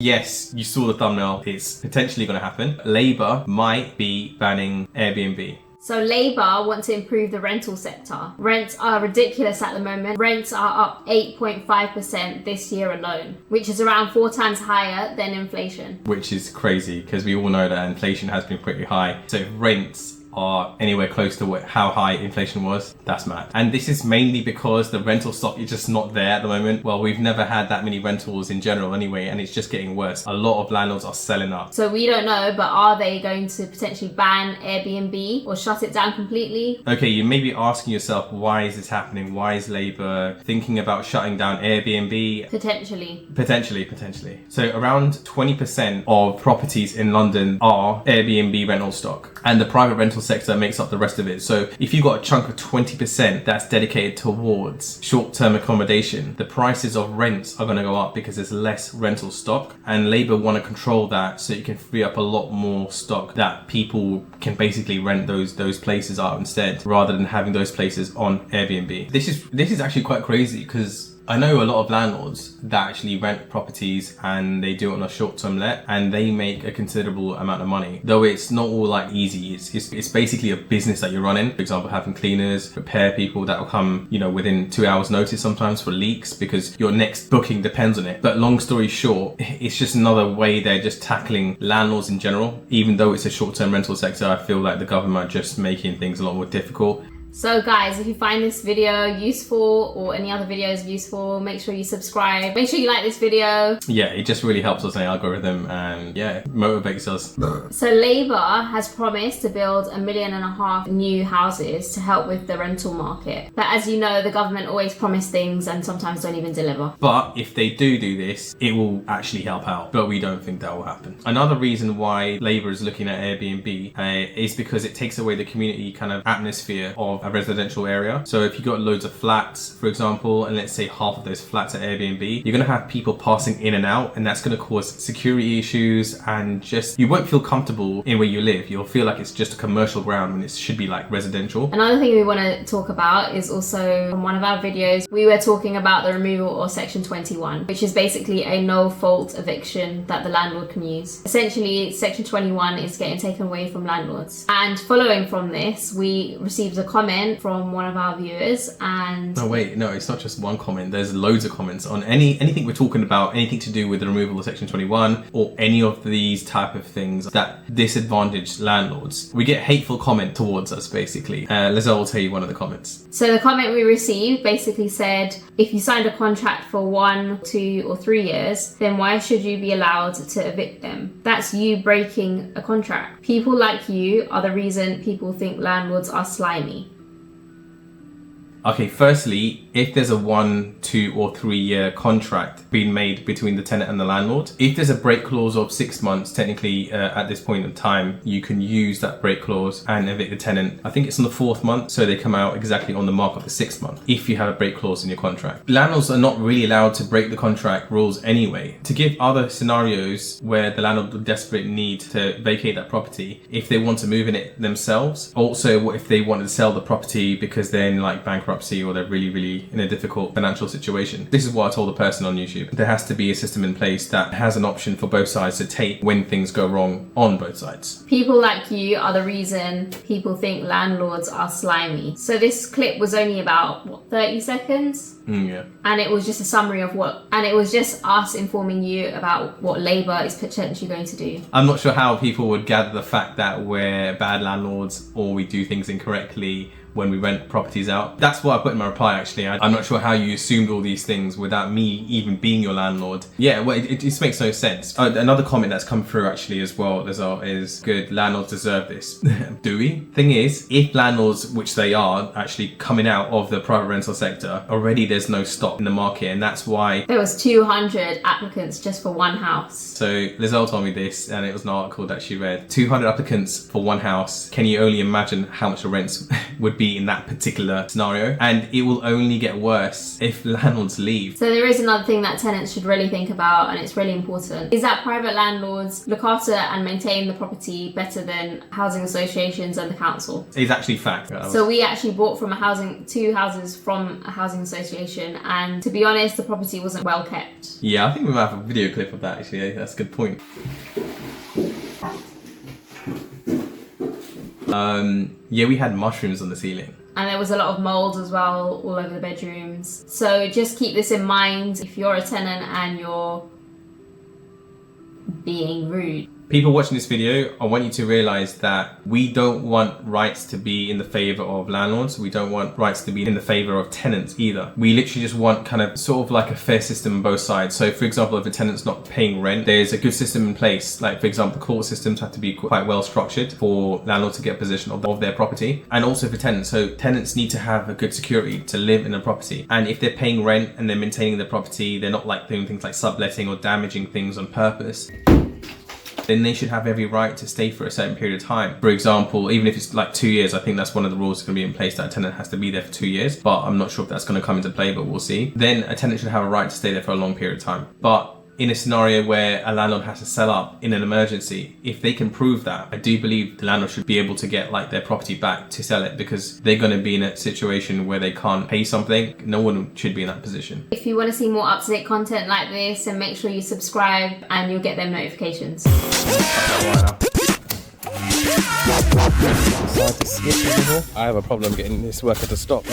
Yes, you saw the thumbnail. It's potentially going to happen. Labour might be banning Airbnb. So Labour want to improve the rental sector. Rents are ridiculous at the moment. Rents are up 8.5% this year alone, which is around 4 times higher than inflation. Which is crazy because we all know that inflation has been pretty high. So if rents are anywhere close to how high inflation was, that's mad. And this is mainly because the rental stock is just not there at the moment. Well, we've never had that many rentals in general anyway, and it's just getting worse. A lot of landlords are selling up. So we don't know, but are they going to potentially ban Airbnb or shut it down completely? Okay, you may be asking yourself, why is this happening? Why is Labour thinking about shutting down Airbnb? Potentially. So around 20% of properties in London are Airbnb rental stock, and the private rental sector makes up the rest of it. So if you've got a chunk of 20% that's dedicated towards short-term accommodation, the prices of rents are going to go up because there's less rental stock, and Labour want to control that so you can free up a lot more stock that people can basically rent those places out instead, rather than having those places on Airbnb. This is actually quite crazy because I know a lot of landlords that actually rent properties and they do it on a short-term let, and they make a considerable amount of money. Though it's not all like easy. It's basically a business that you're running. For example, having cleaners, repair people that will come, within 2 hours notice sometimes for leaks because your next booking depends on it. But long story short, it's just another way they're just tackling landlords in general. Even though it's a short-term rental sector, I feel like the government are just making things a lot more difficult. So guys, if you find this video useful or any other videos useful, make sure you subscribe. Make sure you like this video. Yeah, it just really helps us in the algorithm and motivates us. So Labour has promised to build 1.5 million new houses to help with the rental market. But as you know, the government always promise things and sometimes don't even deliver. But if they do this, it will actually help out. But we don't think that will happen. Another reason why Labour is looking at Airbnb is because it takes away the community kind of atmosphere of a residential area. So if you got loads of flats, for example, and let's say half of those flats are Airbnb, you're going to have people passing in and out, and that's going to cause security issues, and just you won't feel comfortable in where you live. You'll feel like it's just a commercial ground when it should be like residential. Another thing we want to talk about is also on one of our videos, we were talking about the removal of Section 21, which is basically a no-fault eviction that the landlord can use. Essentially, Section 21 is getting taken away from landlords. And following from this, we received a comment from one of our viewers, and no, it's not just one comment. There's loads of comments on anything we're talking about, anything to do with the removal of Section 21 or any of these type of things that disadvantage landlords. We get hateful comment towards us, basically. Lizelle will tell you one of the comments. So the comment we received basically said, if you signed a contract for 1, 2 or 3 years, then why should you be allowed to evict them? That's you breaking a contract. People like you are the reason people think landlords are slimy. Okay, firstly, if there's a 1, 2 or 3 year contract being made between the tenant and the landlord, if there's a break clause of 6 months, technically at this point in time, you can use that break clause and evict the tenant. I think it's on the 4th month, so they come out exactly on the mark of the 6th month if you have a break clause in your contract. Landlords are not really allowed to break the contract rules anyway. To give other scenarios where the landlord would desperately need to vacate that property if they want to move in it themselves. Also, what if they want to sell the property because they're in like bankruptcy or they're really in a difficult financial situation. This is what I told the person on YouTube. There has to be a system in place that has an option for both sides to take when things go wrong on both sides. People like you are the reason people think landlords are slimy. So this clip was only about 30 seconds? Yeah. And it was just a summary of it was just us informing you about what Labour is potentially going to do. I'm not sure how people would gather the fact that we're bad landlords or we do things incorrectly when we rent properties out. That's what I put in my reply, actually. I'm not sure how you assumed all these things without me even being your landlord. Yeah, well, it just makes no sense. Another comment that's come through actually as well is good, landlords deserve this. Do we? Thing is, if landlords, which they are, actually coming out of the private rental sector, already there's no stock in the market, and that's why there was 200 applicants just for one house. So Lizelle told me this, and it was an article that she read. 200 applicants for one house. Can you only imagine how much the rents would be in that particular scenario, and it will only get worse if landlords leave. So there is another thing that tenants should really think about, and it's really important, is that private landlords look after and maintain the property better than housing associations and the council. It's actually fact. So we actually bought from two houses from a housing association, and to be honest, the property wasn't well kept. Yeah, I think we might have a video clip of that actually. That's a good point. Yeah, we had mushrooms on the ceiling. And there was a lot of mold as well all over the bedrooms. So just keep this in mind if you're a tenant and you're being rude. People watching this video, I want you to realise that we don't want rights to be in the favour of landlords. We don't want rights to be in the favour of tenants either. We literally just want kind of sort of like a fair system on both sides. So for example, if a tenant's not paying rent, there's a good system in place. Like for example, court systems have to be quite well structured for landlords to get possession of their property. And also for tenants. So tenants need to have a good security to live in a property. And if they're paying rent and they're maintaining the property, they're not like doing things like subletting or damaging things on purpose, then they should have every right to stay for a certain period of time. For example, even if it's like 2 years, I think that's one of the rules that's going to be in place, that a tenant has to be there for 2 years, but I'm not sure if that's going to come into play, but we'll see. Then a tenant should have a right to stay there for a long period of time. But in a scenario where a landlord has to sell up in an emergency, if they can prove that, I do believe the landlord should be able to get like their property back to sell it, because they're going to be in a situation where they can't pay something. No one should be in that position. If you want to see more up-to-date content like this, then make sure you subscribe and you'll get them notifications. I have a problem getting this worker to stop.